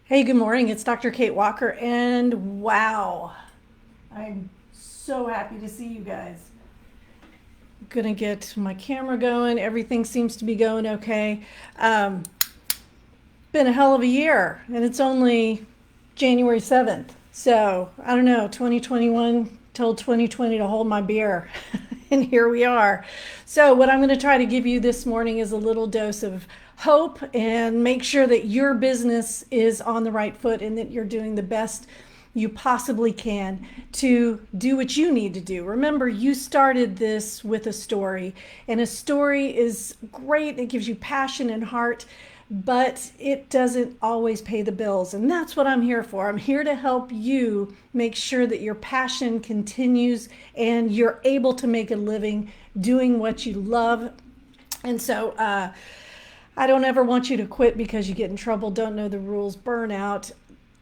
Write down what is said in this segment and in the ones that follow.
Hey, good morning. It's Dr. Kate Walker, and wow, I'm so happy to see you guys. Gonna get my camera going. Everything seems to be going okay. Um, Been a hell of a year, and it's only January 7th. So I don't know, 2021 told 2020 to hold my beer, and here we are. So, what I'm going to try to give you this morning is a little dose of hope and make sure that your business is on the right foot and that you're doing the best you possibly can to do what you need to do. Remember, you started this with a story, and a story is great. It gives you passion and heart, but it doesn't always pay the bills. And that's what I'm here for. I'm here to help you make sure that your passion continues and you're able to make a living doing what you love. And so, I don't ever want you to quit because you get in trouble, don't know the rules, burnout,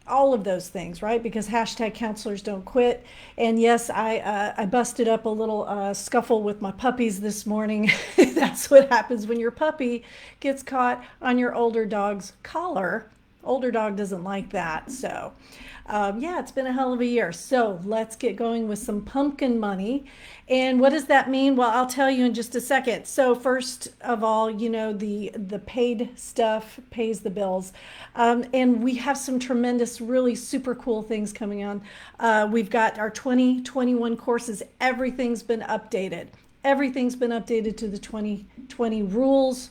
all of those things, right? Because hashtag counselors don't quit. And yes, I busted up a little scuffle with my puppies this morning. That's what happens when your puppy gets caught on your older dog's collar. Older dog doesn't like that. So, yeah, it's been a hell of a year. So let's get going with some pumpkin money. And what does that mean? Well, I'll tell you in just a second. So first of all, the paid stuff pays the bills, and we have some tremendous, really super cool things coming on. We've got our 2021 courses. Everything's been updated. Everything's been updated to the 2020 rules.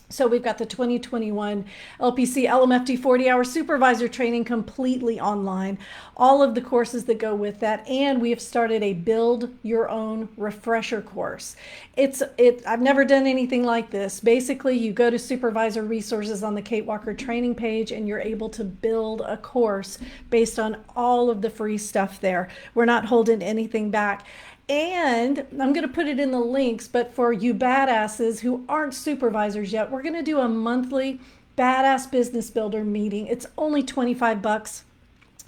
So we've got the 2021 LPC LMFT 40-hour supervisor training completely online, all of the courses that go with that, and we have started a build your own refresher course. I've never done anything like this. Basically, you go to supervisor resources on the Kate Walker training page and you're able to build a course based on all of the free stuff there. We're not holding anything back. And I'm going to put it in the links, but for you badasses who aren't supervisors yet, we're going to do a monthly badass business builder meeting. It's only 25 bucks.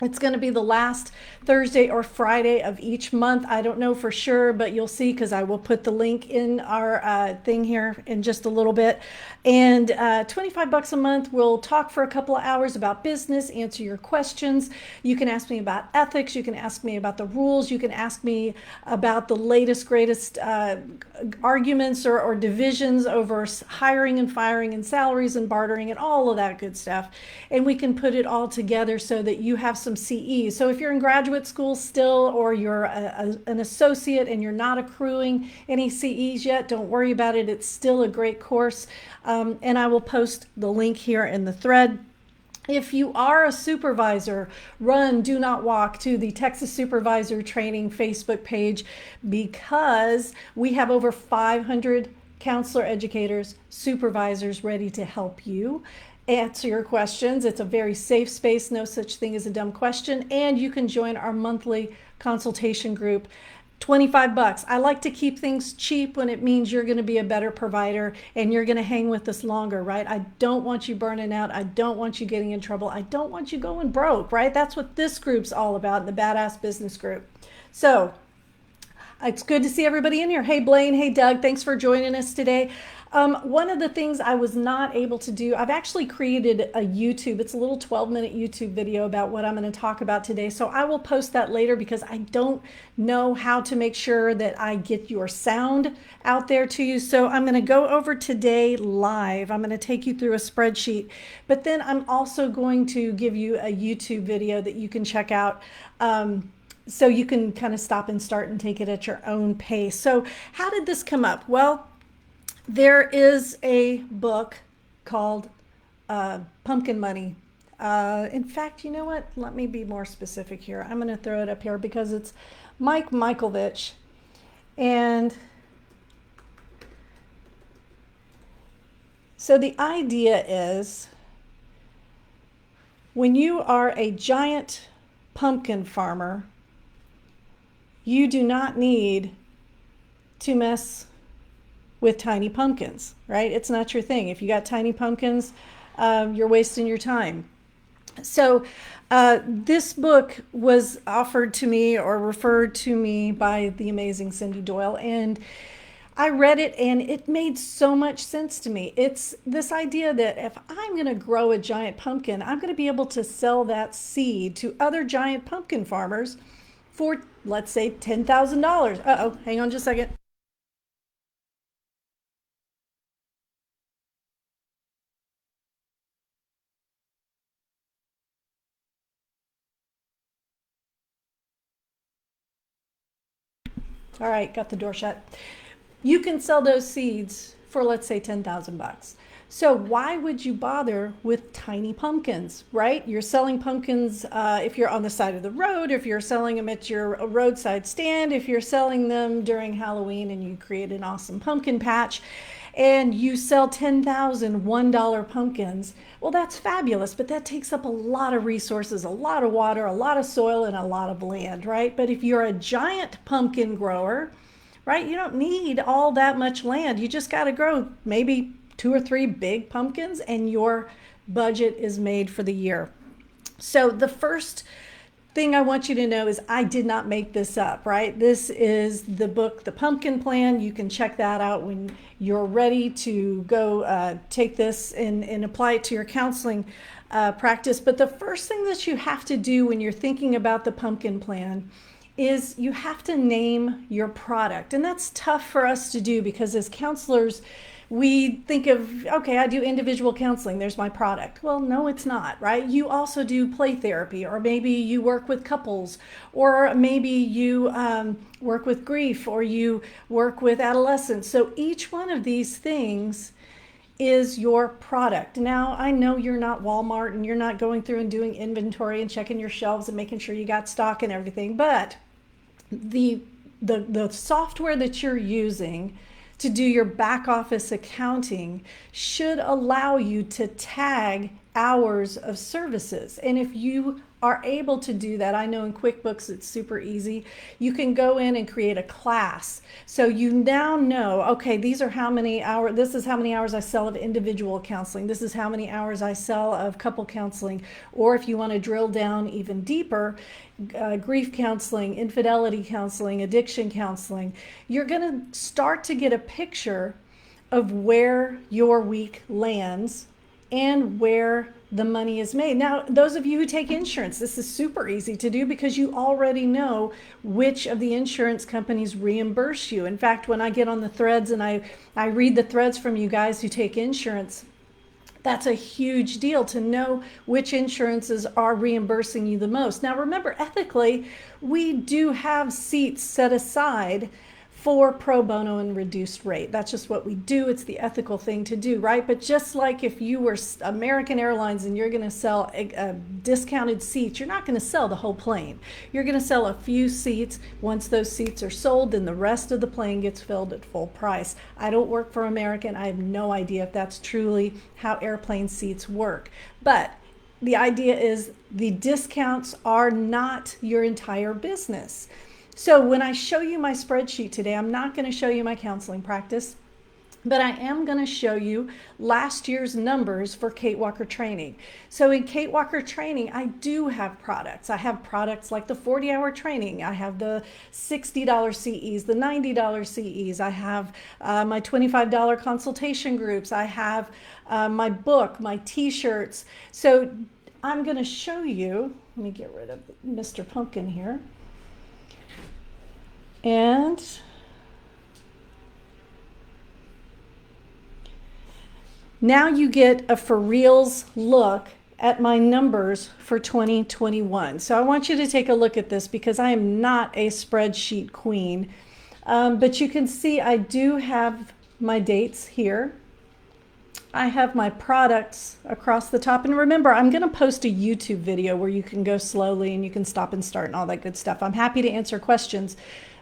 It's going to be the last Thursday or Friday of each month. I don't know for sure, but you'll see because I will put the link in our thing here in just a little bit. And 25 bucks a month. We'll talk for a couple of hours about business, answer your questions. You can ask me about ethics. You can ask me about the rules. You can ask me about the latest, greatest arguments or divisions over hiring and firing and salaries and bartering and all of that good stuff. And we can put it all together so that you have some CEs. So if you're in graduate school still, or you're an associate and you're not accruing any CEs yet, don't worry about it. It's still a great course. And I will post the link here in the thread. If you are a supervisor, run, do not walk to the Texas Supervisor Training Facebook page, because we have over 500 counselor educators, supervisors ready to help you answer your questions. It's a very safe space, no such thing as a dumb question, and you can join our monthly consultation group. 25 bucks. I like to keep things cheap when it means you're going to be a better provider and you're going to hang with us longer, right? I don't want you burning out. I don't want you getting in trouble. I don't want you going broke, right? That's what this group's all about, the Badass Business Group. So it's good to see everybody in here. Hey, Blaine. Hey, Doug. Thanks for joining us today. One of the things I was not able to do, I've actually created a YouTube. It's a little 12-minute YouTube video about what I'm going to talk about today. So I will post that later because I don't know how to make sure that I get your sound out there to you. So I'm going to go over today live. I'm going to take you through a spreadsheet, but then I'm also going to give you a YouTube video that you can check out. So you can kind of stop and start and take it at your own pace. So how did this come up? Well, there is a book called Pumpkin Money. In fact, you know what? Let me be more specific here. I'm going to throw it up here because it's Mike Michalowicz. And so the idea is, when you are a giant pumpkin farmer, you do not need to mess with tiny pumpkins, right? It's not your thing. If you got tiny pumpkins, you're wasting your time. So this book was offered to me or referred to me by the amazing Cindy Doyle, and I read it and it made so much sense to me. It's this idea that if I'm going to grow a giant pumpkin, I'm going to be able to sell that seed to other giant pumpkin farmers for, let's say, $10,000. Uh-oh, hang on just a second. All right, got the door shut. You can sell those seeds for, let's say, 10,000 bucks. So why would you bother with tiny pumpkins, right? You're selling pumpkins if you're on the side of the road, if you're selling them at your roadside stand, if you're selling them during Halloween and you create an awesome pumpkin patch and you sell 10,000 $1 pumpkins. Well, that's fabulous, but that takes up a lot of resources, a lot of water, a lot of soil, and a lot of land, right? But if you're a giant pumpkin grower, right, you don't need all that much land. You just got to grow maybe 2 or 3 big pumpkins and your budget is made for the year. So the first thing I want you to know is I did not make this up, right? This is the book, The Pumpkin Plan. You can check that out when you're ready to go take this and apply it to your counseling practice. But the first thing that you have to do when you're thinking about the pumpkin plan is you have to name your product. And that's tough for us to do because as counselors, we think of, okay, I do individual counseling, there's my product. Well, no, it's not, right? You also do play therapy, or maybe you work with couples, or maybe you work with grief, or you work with adolescents. So each one of these things is your product. Now, I know you're not Walmart and you're not going through and doing inventory and checking your shelves and making sure you got stock and everything, but the software that you're using to do your back office accounting should allow you to tag hours of services. And if you are able to do that, I know in QuickBooks it's super easy. You can go in and create a class. So you now know, okay, these are how many hours, this is how many hours I sell of individual counseling. This is how many hours I sell of couple counseling. Or if you want to drill down even deeper, grief counseling, infidelity counseling, addiction counseling, you're going to start to get a picture of where your week lands and where the money is made. Now, those of you who take insurance, this is super easy to do because you already know which of the insurance companies reimburse you. In fact, when I get on the threads and I read the threads from you guys who take insurance, that's a huge deal to know which insurances are reimbursing you the most. Now, remember, ethically, we do have seats set aside for pro bono and reduced rate. That's just what we do. It's the ethical thing to do, right? But just like if you were American Airlines and you're going to sell discounted seats, you're not going to sell the whole plane. You're going to sell a few seats. Once those seats are sold, then the rest of the plane gets filled at full price. I don't work for American. I have no idea if that's truly how airplane seats work. But the idea is the discounts are not your entire business. So when I show you my spreadsheet today, I'm not going to show you my counseling practice, but I am going to show you last year's numbers for Kate Walker Training. So in Kate Walker Training, I do have products. I have products like the 40-hour training. I have the $60 CEs, the $90 CEs. I have my $25 consultation groups. I have my book, my t-shirts. So I'm going to show you, let me get rid of Mr. Pumpkin here. And now you get a for reals look at my numbers for 2021. So I want you to take a look at this because I am not a spreadsheet queen. But you can see I do have my dates here. I have my products across the top. And remember, I'm going to post a YouTube video where you can go slowly and you can stop and start and all that good stuff. I'm happy to answer questions.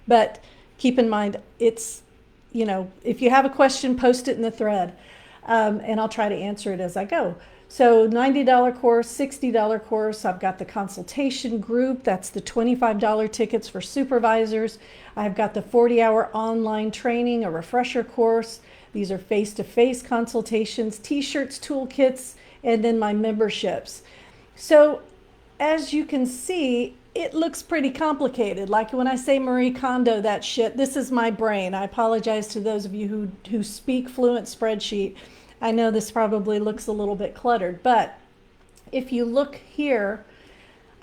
But keep in mind, it's, you know, if you have a question, post it in the thread, and I'll try to answer it as I go. So $90 course, $60 course. I've got the consultation group. That's the $25 tickets for supervisors. I've got the 40-hour online training, a refresher course. These are face-to-face consultations, t-shirts, toolkits, and then my memberships. So as you can see, it looks pretty complicated. Like when I say Marie Kondo that shit, this is my brain. I apologize to those of you who speak fluent spreadsheet. I know this probably looks a little bit cluttered, but if you look here,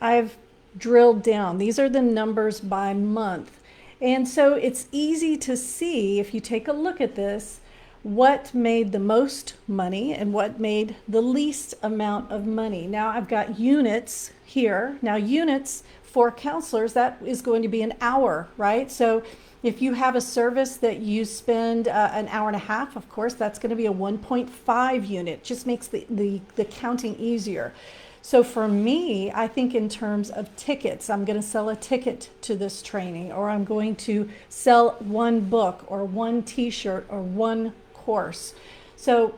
I've drilled down. These are the numbers by month. And so it's easy to see, if you take a look at this, what made the most money and what made the least amount of money. Now I've got units here. Now units for counselors, that is going to be an hour, right? So if you have a service that you spend an hour and a half, of course, that's going to be a 1.5 unit. Just makes the counting easier. So for me, I think in terms of tickets, I'm going to sell a ticket to this training, or I'm going to sell one book or one t-shirt or one course. So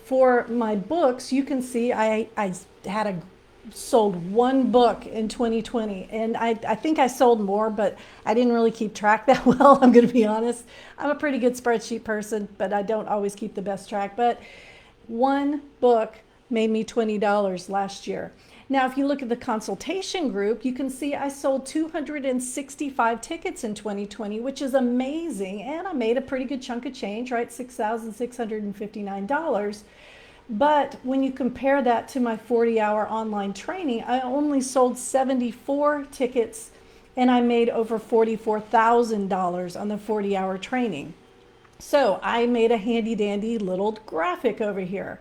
for my books, you can see I had sold one book in 2020, and I think I sold more, but I didn't really keep track that well. I'm going to be honest. I'm a pretty good spreadsheet person, but I don't always keep the best track. But one book made me $20 last year. Now, if you look at the consultation group, you can see I sold 265 tickets in 2020, which is amazing. And I made a pretty good chunk of change, right? $6,659. But when you compare that to my 40-hour online training, I only sold 74 tickets and I made over $44,000 on the 40-hour training. So I made a handy dandy little graphic over here.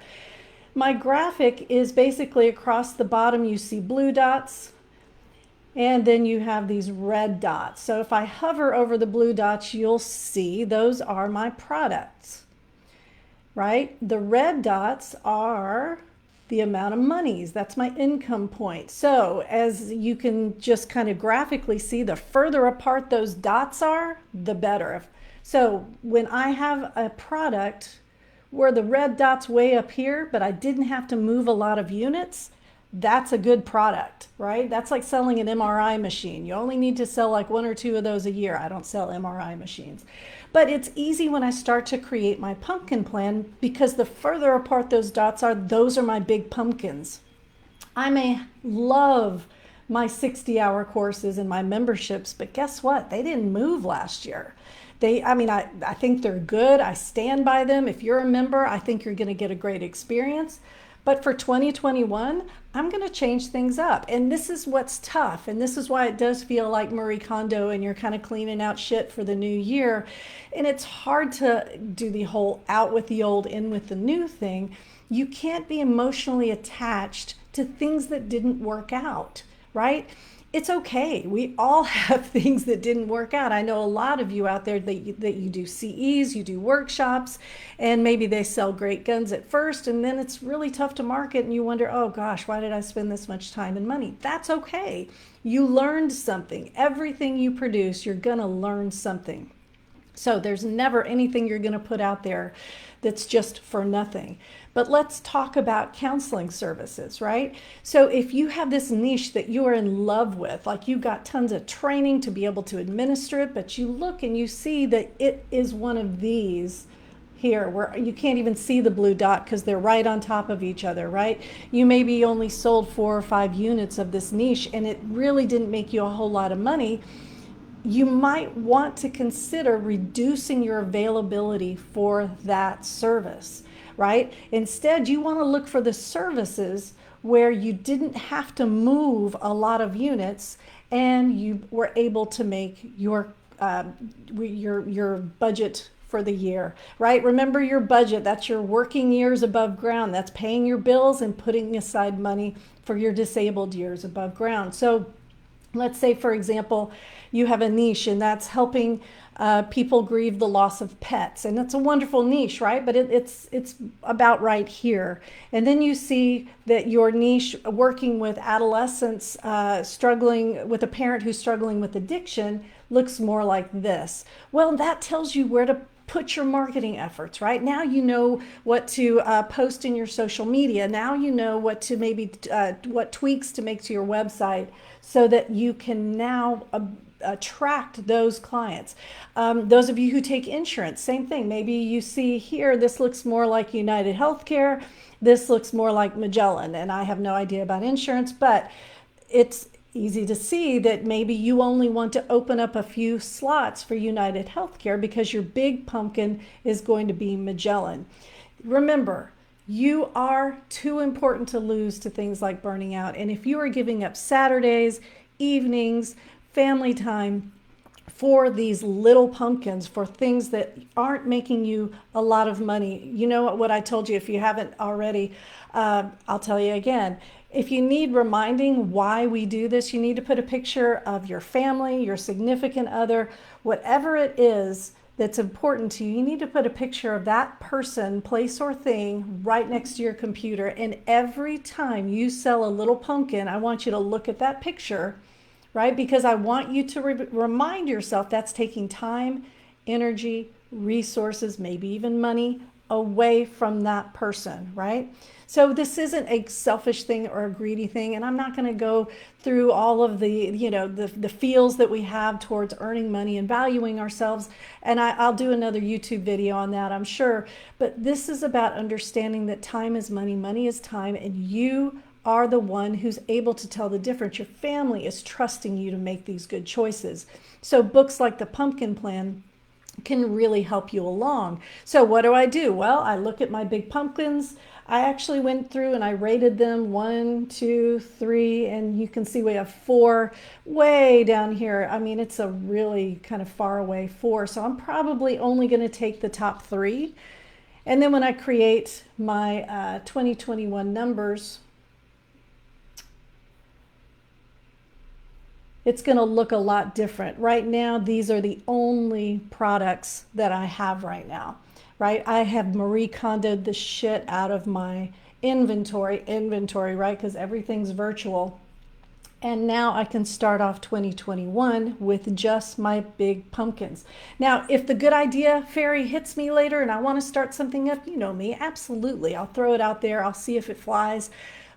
My graphic is basically across the bottom, you see blue dots, and then you have these red dots. So if I hover over the blue dots, you'll see those are my products, right? The red dots are the amount of monies. That's my income point. So as you can just kind of graphically see, the further apart those dots are, the better. So when I have a product where the red dot's way up here, but I didn't have to move a lot of units, that's a good product, right? That's like selling an MRI machine. You only need to sell like 1 or 2 of those a year. I don't sell MRI machines. But it's easy when I start to create my pumpkin plan, because the further apart those dots are, those are my big pumpkins. I may love my 60-hour courses and my memberships, but guess what? They didn't move last year. I think they're good. I stand by them. If you're a member, I think you're going to get a great experience. But for 2021, I'm going to change things up. And this is what's tough. And this is why it does feel like Marie Kondo and you're kind of cleaning out shit for the new year. And it's hard to do the whole out with the old, in with the new thing. You can't be emotionally attached to things that didn't work out, right? It's okay. We all have things that didn't work out. I know a lot of you out there that you do CEs, you do workshops, and maybe they sell great guns at first, and then it's really tough to market, and you wonder, oh gosh, why did I spend this much time and money? That's okay. You learned something. Everything you produce, you're going to learn something. So there's never anything you're going to put out there that's just for nothing. But let's talk about counseling services, right? So if you have this niche that you are in love with, like you've got tons of training to be able to administer it, but you look and you see that it is one of these here where you can't even see the blue dot because they're right on top of each other, right? You maybe only sold 4 or 5 units of this niche and it really didn't make you a whole lot of money. You might want to consider reducing your availability for that service, right? Instead, you want to look for the services where you didn't have to move a lot of units and you were able to make your budget for the year, right? Remember your budget. That's your working years above ground. That's paying your bills and putting aside money for your disabled years above ground. So let's say, for example, you have a niche and that's helping people grieve the loss of pets. And it's a wonderful niche, right? But it's about right here. And then you see that your niche working with adolescents, struggling with a parent who's struggling with addiction looks more like this. Well, that tells you where to put your marketing efforts, right? Now you know what to post in your social media. Now you know what to maybe, what tweaks to make to your website so that you can now attract those clients. Those of you who take insurance, same thing. Maybe you see here, this looks more like United Healthcare. This looks more like Magellan. And I have no idea about insurance, but it's easy to see that maybe you only want to open up a few slots for United Healthcare because your big pumpkin is going to be Magellan. Remember, you are too important to lose to things like burning out. And if you are giving up Saturdays, evenings, family time for these little pumpkins, for things that aren't making you a lot of money, you know what I told you, if you haven't already, I'll tell you again. If you need reminding why we do this, you need to put a picture of your family, your significant other, whatever it is that's important to you. You need to put a picture of that person, place, or thing right next to your computer. And every time you sell a little pumpkin, I want you to look at that picture, right? Because I want you to remind yourself that's taking time, energy, resources, maybe even money away from that person, right? So this isn't a selfish thing or a greedy thing, and I'm not going to go through all of the, the feels that we have towards earning money and valuing ourselves, and I'll do another YouTube video on that, I'm sure. But this is about understanding that time is money, money is time, and you are the one who's able to tell the difference. Your family is trusting you to make these good choices. So books like The Pumpkin Plan can really help you along. So what do? Well, I look at my big pumpkins. I actually went through and I rated them 1, 2, 3, and you can see we have 4 way down here. I mean, it's a really kind of far away 4. So I'm probably only going to take the top 3. And then when I create my 2021 numbers, it's going to look a lot different. Right now, these are the only products that I have right now, right? I have Marie Kondo'd the shit out of my inventory, right? Because everything's virtual. And now I can start off 2021 with just my big pumpkins. Now, if the good idea fairy hits me later and I want to start something up, you know me, absolutely. I'll throw it out there. I'll see if it flies.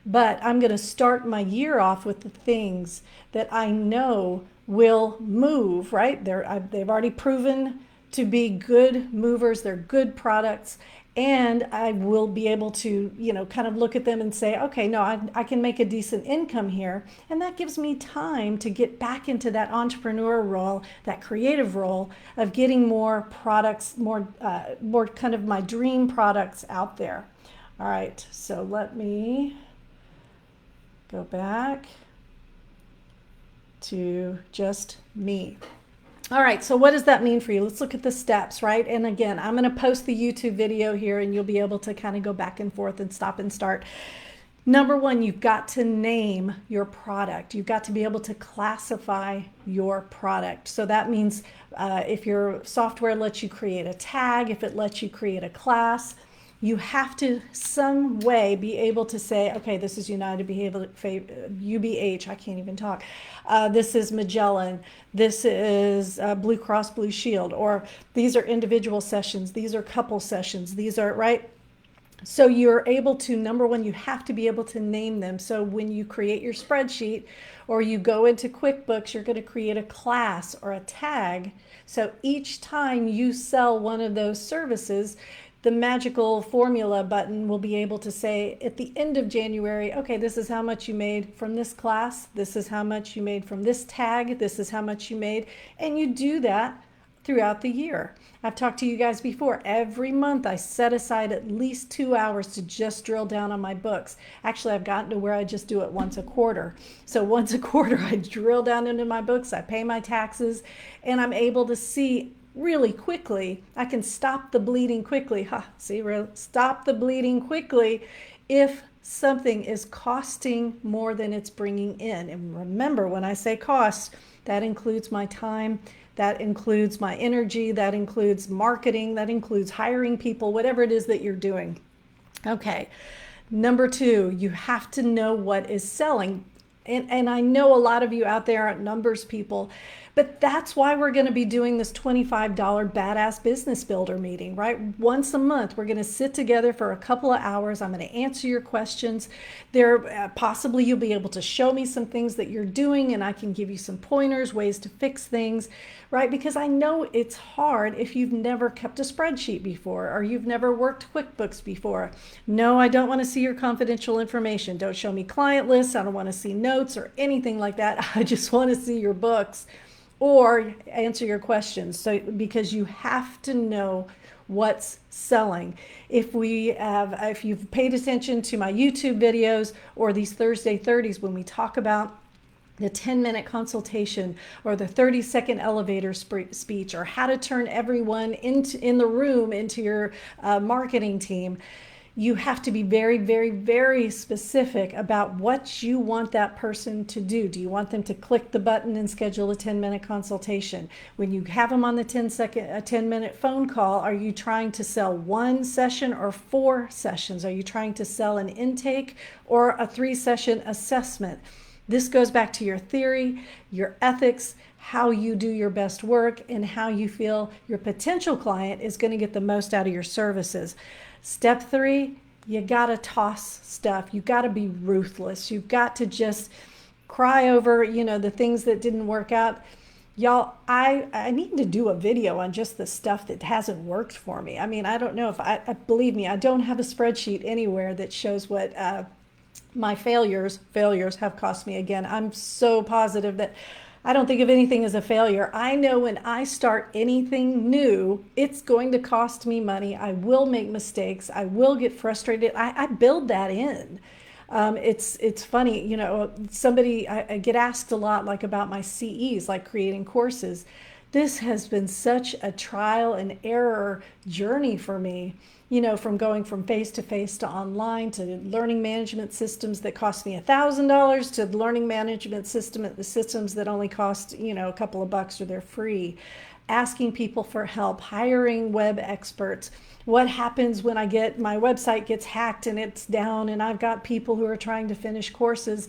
But I'm going to start my year off with the things that I know will move, right? They've already proven to be good movers. They're good products. And I will be able to, kind of look at them and say, okay, no, I can make a decent income here. And that gives me time to get back into that entrepreneur role, that creative role of getting more products, more kind of my dream products out there. All right, so let me go back to just me. All right, so what does that mean for you? Let's look at the steps, right? And again, I'm going to post the YouTube video here and you'll be able to kind of go back and forth and stop and start. Number 1, you've got to name your product. You've got to be able to classify your product. So that means if your software lets you create a tag, if it lets you create a class, you have to some way be able to say, okay, this is United UBH, I can't even talk. This is Magellan, this is Blue Cross Blue Shield, or these are individual sessions, these are couple sessions, these are, right? So you're able to, number 1, you have to be able to name them. So when you create your spreadsheet or you go into QuickBooks, you're going to create a class or a tag. So each time you sell one of those services, the magical formula button will be able to say at the end of January, okay, this is how much you made from this class. This is how much you made from this tag. This is how much you made. And you do that throughout the year. I've talked to you guys before. Every month I set aside at least 2 hours to just drill down on my books. Actually, I've gotten to where I just do it once a quarter. So once a quarter, I drill down into my books, I pay my taxes, and I'm able to see really quickly. I can stop the bleeding quickly. Stop the bleeding quickly if something is costing more than it's bringing in. And remember, when I say cost, that includes my time, that includes my energy, that includes marketing, that includes hiring people, whatever it is that you're doing. Okay, number 2, you have to know what is selling. And I know a lot of you out there aren't numbers people, but that's why we're going to be doing this $25 Badass Business Builder meeting, right? Once a month, we're going to sit together for a couple of hours. I'm going to answer your questions. Possibly you'll be able to show me some things that you're doing, and I can give you some pointers, ways to fix things, right? Because I know it's hard if you've never kept a spreadsheet before or you've never worked QuickBooks before. No, I don't want to see your confidential information. Don't show me client lists. I don't want to see notes. notes or anything like that. I just want to see your books or answer your questions. So, because you have to know what's selling. If you've paid attention to my YouTube videos or these Thursday 30s, when we talk about the 10-minute consultation or the 30-second elevator speech, or how to turn everyone in the room into your marketing team, you have to be very, very, very specific about what you want that person to do. Do you want them to click the button and schedule a 10-minute consultation? When you have them on the 10-minute phone call, are you trying to sell one session or 4 sessions? Are you trying to sell an intake or a 3-session assessment? This goes back to your theory, your ethics, how you do your best work, and how you feel your potential client is going to get the most out of your services. Step 3, you got to toss stuff. You got to be ruthless. You've got to just cry over, the things that didn't work out. Y'all, I need to do a video on just the stuff that hasn't worked for me. I mean, I don't know if believe me, I don't have a spreadsheet anywhere that shows what my failures have cost me. Again, I'm so positive that I don't think of anything as a failure. I know when I start anything new, it's going to cost me money. I will make mistakes. I will get frustrated. I build that in. It's funny, I get asked a lot like about my CEs, like creating courses. This has been such a trial and error journey for me. From going from face-to-face to online to learning management systems that cost me $1,000 to learning management systems that only cost, a couple of bucks or they're free. Asking people for help, hiring web experts. What happens when my website gets hacked and it's down and I've got people who are trying to finish courses?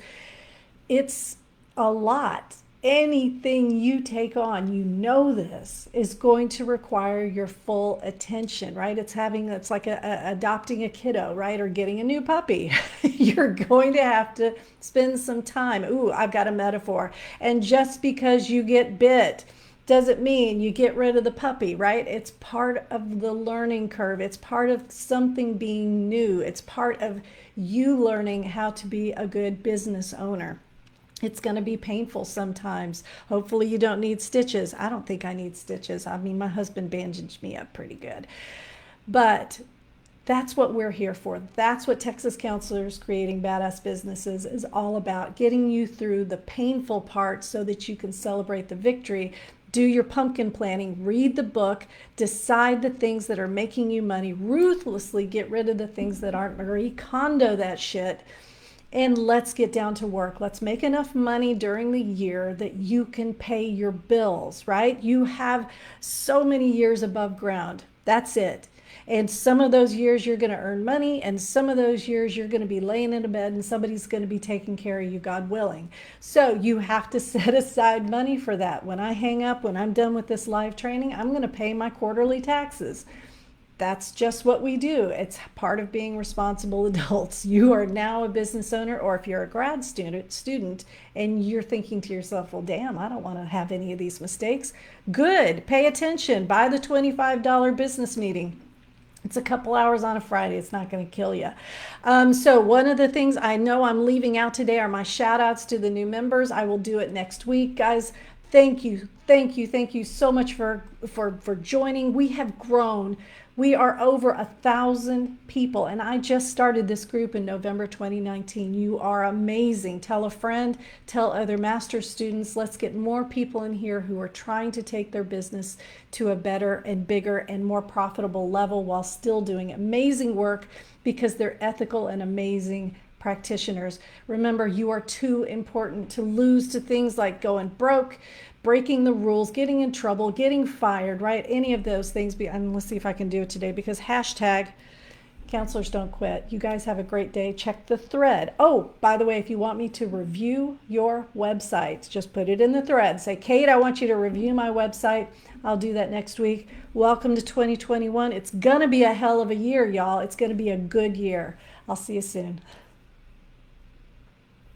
It's a lot. Anything you take on, this is going to require your full attention, right? It's like adopting a kiddo, right? Or getting a new puppy. You're going to have to spend some time. Ooh, I've got a metaphor. And just because you get bit doesn't mean you get rid of the puppy, right? It's part of the learning curve. It's part of something being new. It's part of you learning how to be a good business owner. It's going to be painful sometimes. Hopefully you don't need stitches. I don't think I need stitches. I mean, my husband bandaged me up pretty good. But that's what we're here for. That's what Texas Counselors Creating Badass Businesses is all about. Getting you through the painful part so that you can celebrate the victory. Do your pumpkin planning, read the book, decide the things that are making you money, ruthlessly get rid of the things that aren't, Marie Kondo that shit. And let's get down to work. Let's make enough money during the year that you can pay your bills, right? You have so many years above ground. That's it. And some of those years you're going to earn money, and some of those years you're going to be laying in a bed and somebody's going to be taking care of you, God willing. So you have to set aside money for that. When I hang up, when I'm done with this live training, I'm going to pay my quarterly taxes. That's just what we do. It's part of being responsible adults. You are now a business owner, or if you're a grad student and you're thinking to yourself, well, damn, I don't want to have any of these mistakes. Good. Pay attention. Buy the $25 business meeting. It's a couple hours on a Friday. It's not going to kill you. So one of the things I know I'm leaving out today are my shout outs to the new members. I will do it next week, guys. Thank you so much for joining. We have grown. We are over 1,000 people, and I just started this group in November 2019. You are amazing. Tell a friend, tell other master's students. Let's get more people in here who are trying to take their business to a better and bigger and more profitable level while still doing amazing work because they're ethical and amazing practitioners. Remember, you are too important to lose to things like going broke, breaking the rules, getting in trouble, getting fired, right? Any of those things. And let's see if I can do it today because hashtag counselors don't quit. You guys have a great day. Check the thread. Oh, by the way, if you want me to review your website, just put it in the thread. Say, Kate, I want you to review my website. I'll do that next week. Welcome to 2021. It's going to be a hell of a year, y'all. It's going to be a good year. I'll see you soon.